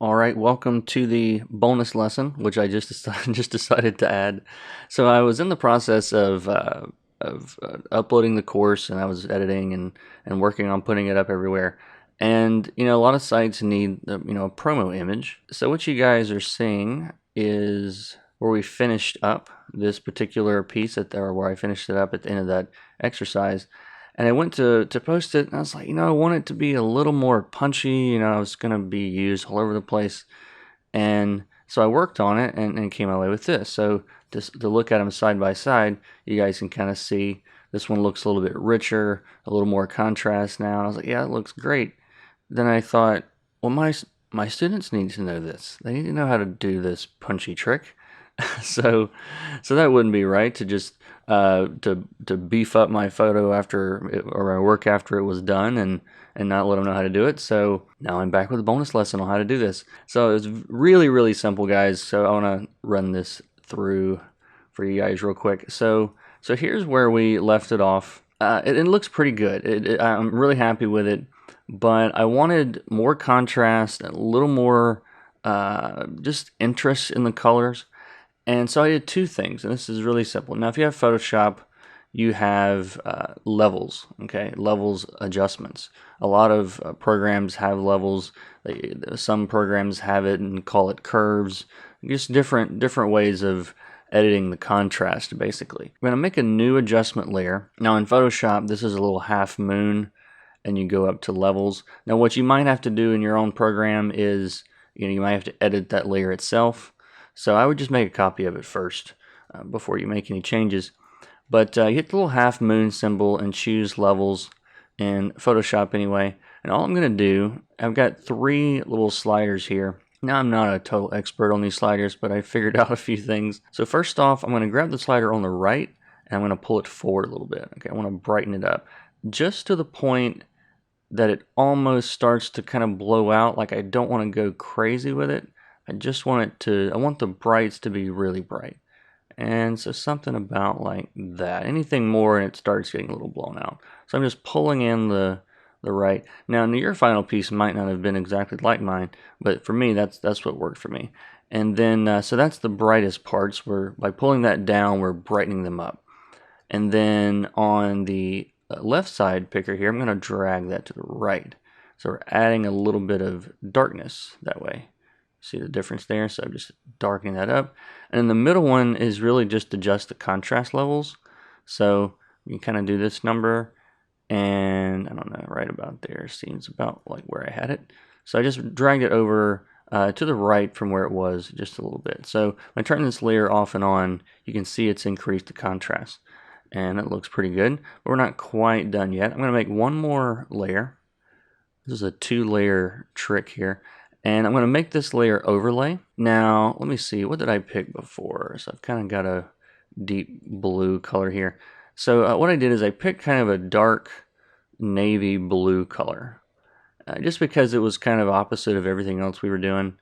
All right, welcome to the bonus lesson, which I just decided to add. So I was in the process of uploading the course, and I was editing and working on putting it up everywhere. And a lot of sites need a promo image. So what you guys are seeing is where we finished up this particular piece or where I finished it up at the end of that exercise. And I went to post it, and I was like, I want it to be a little more punchy. I was going to be used all over the place. And so I worked on it and came away with this. So just to look at them side by side, you guys can kind of see this one looks a little bit richer, a little more contrast now. I was like, yeah, it looks great. Then I thought, well, my students need to know this. They need to know how to do this punchy trick. so that wouldn't be right to just to beef up my photo or my work after it was done and not let them know how to do it. So now I'm back with a bonus lesson on how to do this. So it's really simple, guys. So I want to run this through for you guys real quick. So here's where we left it off. It looks pretty good. I'm really happy with it, but I wanted more contrast, a little more just interest in the colors. And so I did two things, and this is really simple. Now, if you have Photoshop, you have levels, okay? Levels adjustments. A lot of programs have levels. Some programs have it and call it curves. Just different ways of editing the contrast, basically. I'm going to make a new adjustment layer. Now, in Photoshop, this is a little half moon, and you go up to levels. Now, what you might have to do in your own program is, you might have to edit that layer itself. So I would just make a copy of it first before you make any changes. But you hit the little half moon symbol and choose levels in Photoshop anyway. And all I'm going to do, I've got three little sliders here. Now I'm not a total expert on these sliders, but I figured out a few things. So first off, I'm going to grab the slider on the right and I'm going to pull it forward a little bit. Okay, I want to brighten it up just to the point that it almost starts to kind of blow out. Like I don't want to go crazy with it. I just want I want the brights to be really bright. And so something about like that. Anything more and it starts getting a little blown out. So I'm just pulling in the right. Now your final piece might not have been exactly like mine, but for me that's what worked for me. And then so that's the brightest parts. By pulling that down, we're brightening them up. And then on the left side picker here, I'm going to drag that to the right. So we're adding a little bit of darkness that way. See the difference there? So I'm just darkening that up. And the middle one is really just adjust the contrast levels. So you kind of do this number, and I don't know, right about there seems about like where I had it. So I just dragged it over to the right from where it was just a little bit. So when I turn this layer off and on, you can see it's increased the contrast. And it looks pretty good, but we're not quite done yet. I'm going to make one more layer. This is a 2-layer trick here. And I'm going to make this layer overlay. Now, let me see, what did I pick before? So I've kind of got a deep blue color here. So what I did is I picked kind of a dark navy blue color. Just because it was kind of opposite of everything else we were doing.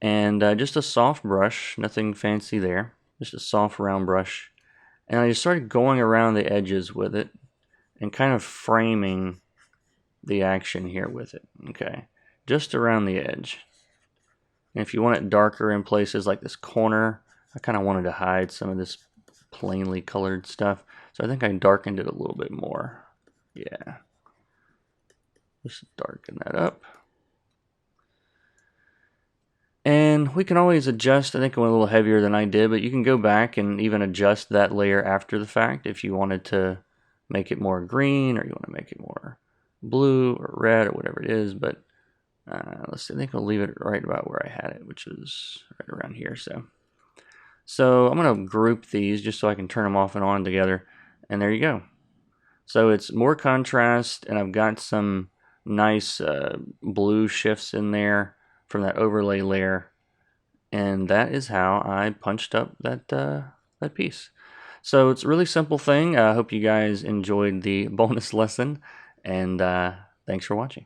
And just a soft brush, nothing fancy there. Just a soft round brush. And I just started going around the edges with it and kind of framing the action here with it. Okay. Just around the edge. And if you want it darker in places like this corner, I kind of wanted to hide some of this plainly colored stuff. So I think I darkened it a little bit more. Yeah. Just darken that up. And we can always adjust. I think it went a little heavier than I did, but you can go back and even adjust that layer after the fact if you wanted to make it more green or you want to make it more blue or red or whatever it is. But let's see, I think I'll leave it right about where I had it, which is right around here. So I'm going to group these just so I can turn them off and on together. And there you go. So it's more contrast, and I've got some nice blue shifts in there from that overlay layer. And that is how I punched up that piece. So it's a really simple thing. I hope you guys enjoyed the bonus lesson, and thanks for watching.